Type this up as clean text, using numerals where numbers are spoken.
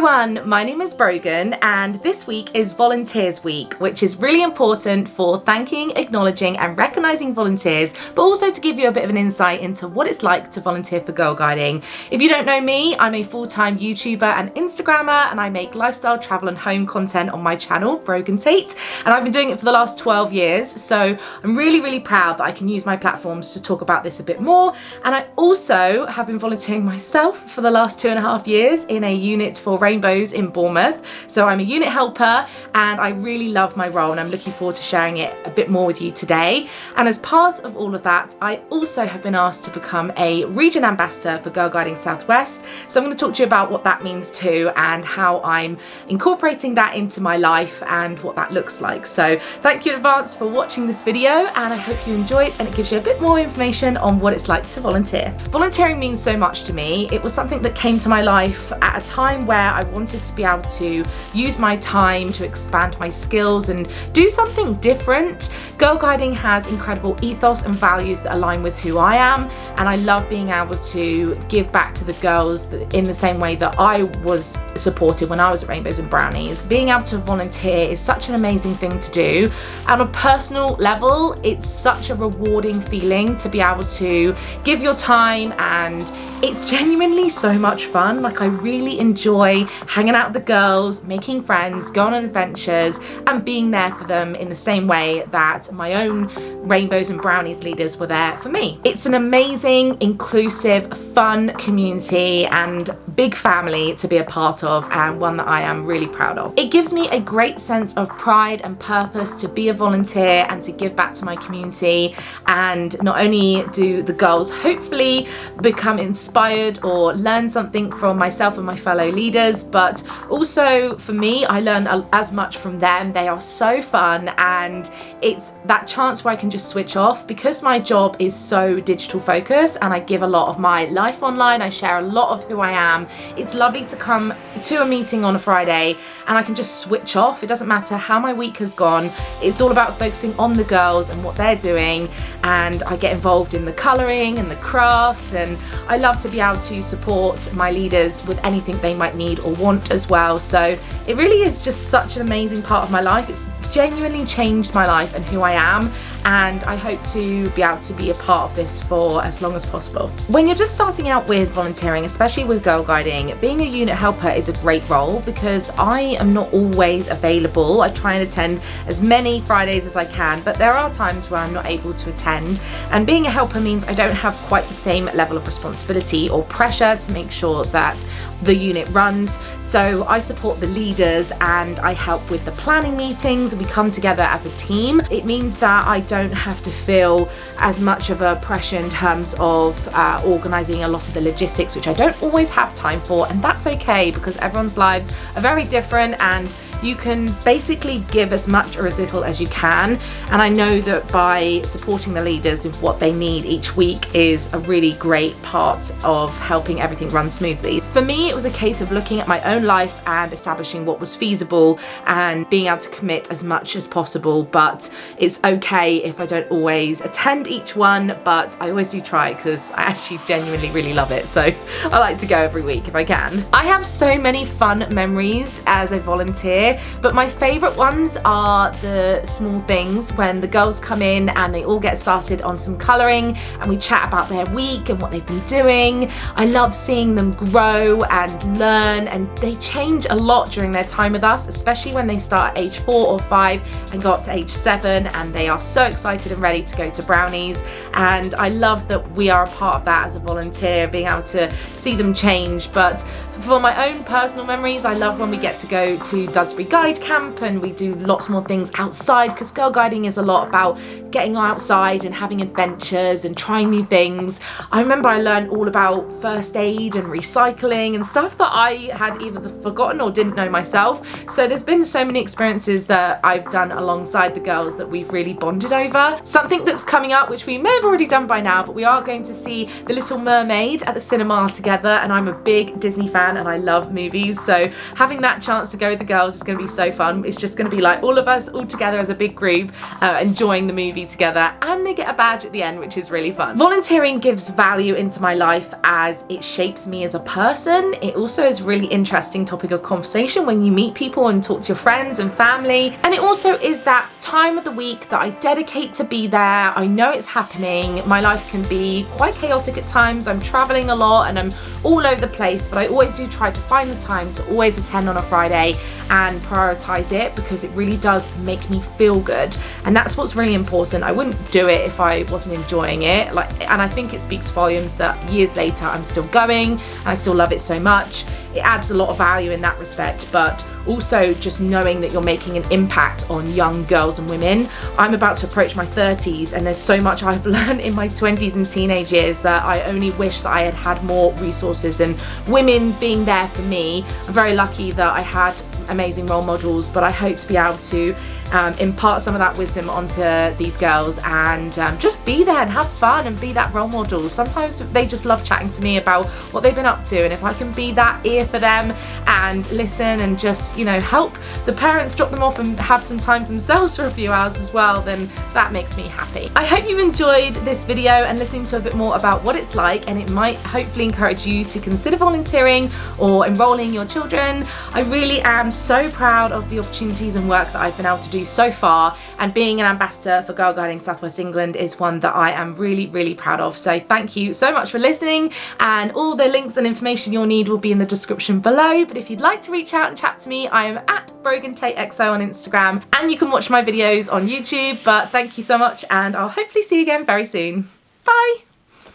everyone, my name is Brogan and this week is Volunteers Week, which is really important for thanking, acknowledging and recognising volunteers, but also to give you a bit of an insight into what it's like to volunteer for Girl Guiding. If you don't know me, I'm a full-time YouTuber and Instagrammer and I make lifestyle, travel and home content on my channel, Brogan Tate, and I've been doing it for the last 12 years, so I'm really proud that I can use my platforms to talk about this a bit more. And I also have been volunteering myself for the last 2.5 years in a unit for rainbows in Bournemouth. So I'm a unit helper and I really love my role and I'm looking forward to sharing it a bit more with you today. And as part of all of that, I also have been asked to become a Region Ambassador for Girlguiding South West. So I'm going to talk to you about what that means too and how I'm incorporating that into my life and what that looks like. So thank you in advance for watching this video and I hope you enjoy it and it gives you a bit more information on what it's like to volunteer. Volunteering means so much to me. It was something that came to my life at a time where I wanted to be able to use my time to expand my skills and do something different. Girl Guiding has incredible ethos and values that align with who I am, and I love being able to give back to the girls in the same way that I was supported when I was at Rainbows and Brownies. Being able to volunteer is such an amazing thing to do. On a personal level, it's such a rewarding feeling to be able to give your time, and it's genuinely so much fun. Like, I really enjoy hanging out with the girls, making friends, going on adventures and being there for them in the same way that my own Rainbows and Brownies leaders were there for me. It's an amazing, inclusive, fun community and big family to be a part of, and one that I am really proud of. It gives me a great sense of pride and purpose to be a volunteer and to give back to my community, and not only do the girls hopefully become inspired or learn something from myself and my fellow leaders, but also for me, I learn as much from them. They are so fun, and it's that chance where I can just switch off because my job is so digital focused and I give a lot of my life online. I share a lot of who I am. It's lovely to come to a meeting on a Friday and I can just switch off. It doesn't matter how my week has gone. It's all about focusing on the girls and what they're doing, and I get involved in the colouring and the crafts, and I love to be able to support my leaders with anything they might need or want as well. So it really is just such an amazing part of my life. It's genuinely changed my life and who I am, and I hope to be able to be a part of this for as long as possible. When you're just starting out with volunteering, especially with Girl Guiding, being a unit helper is a great role because I am not always available. I try and attend as many Fridays as I can, but there are times where I'm not able to attend, and being a helper means I don't have quite the same level of responsibility or pressure to make sure that the unit runs. So I support the leaders and I help with the planning meetings. We come together as a team. It means that I don't have to feel as much of a pressure in terms of organising a lot of the logistics, which I don't always have time for, and that's okay because everyone's lives are very different and you can basically give as much or as little as you can. And I know that by supporting the leaders with what they need each week is a really great part of helping everything run smoothly. For me, it was a case of looking at my own life and establishing what was feasible and being able to commit as much as possible. But it's okay if I don't always attend each one, but I always do try because I actually genuinely really love it. So I like to go every week if I can. I have so many fun memories as a volunteer, but my favourite ones are the small things when the girls come in and they all get started on some colouring and we chat about their week and what they've been doing. I love seeing them grow and learn, and they change a lot during their time with us, especially when they start at age 4 or 5 and go up to age 7 and they are so excited and ready to go to Brownies. And I love that we are a part of that as a volunteer, being able to see them change. But for my own personal memories, I love when we get to go to Dudsbury Guide Camp and we do lots more things outside, because Girl Guiding is a lot about getting outside and having adventures and trying new things. I remember I learned all about first aid and recycling and stuff that I had either forgotten or didn't know myself. So there's been so many experiences that I've done alongside the girls that we've really bonded over. Something that's coming up, which we may have already done by now, but we are going to see The Little Mermaid at the cinema together, and I'm a big Disney fan fan and I love movies, so having that chance to go with the girls is going to be so fun. It's just going to be like all of us all together as a big group enjoying the movie together, and they get a badge at the end, which is really fun. Volunteering gives value into my life as it shapes me as a person. It also is a really interesting topic of conversation when you meet people and talk to your friends and family, and it also is that time of the week that I dedicate to be there. I know it's happening. My life can be quite chaotic at times. I'm traveling a lot and I'm all over the place, but I always do try to find the time to always attend on a Friday and prioritize it, because it really does make me feel good, and that's what's really important. I wouldn't do it if I wasn't enjoying it, and I think it speaks volumes that years later I'm still going and I still love it so much. It adds a lot of value in that respect, but also just knowing that you're making an impact on young girls and women. I'm about to approach my 30s and there's so much I've learned in my 20s and teenage years that I only wish that I had had more resources and women being there for me. I'm very lucky that I had amazing role models, but I hope to be able to impart some of that wisdom onto these girls and just be there and have fun and be that role model. Sometimes they just love chatting to me about what they've been up to, and if I can be that ear for them and listen and just, you know, help the parents drop them off and have some time to themselves for a few hours as well, then that makes me happy. I hope you've enjoyed this video and listening to a bit more about what it's like, and it might hopefully encourage you to consider volunteering or enrolling your children. I really am so proud of the opportunities and work that I've been able to do so far, and being an ambassador for Girlguiding South West England is one that I am really, really proud of. So thank you so much for listening, and all the links and information you'll need will be in the description below. But if you'd like to reach out and chat to me, I am at BroganTakeXO on Instagram, and you can watch my videos on YouTube. But thank you so much, and I'll hopefully see you again very soon. Bye!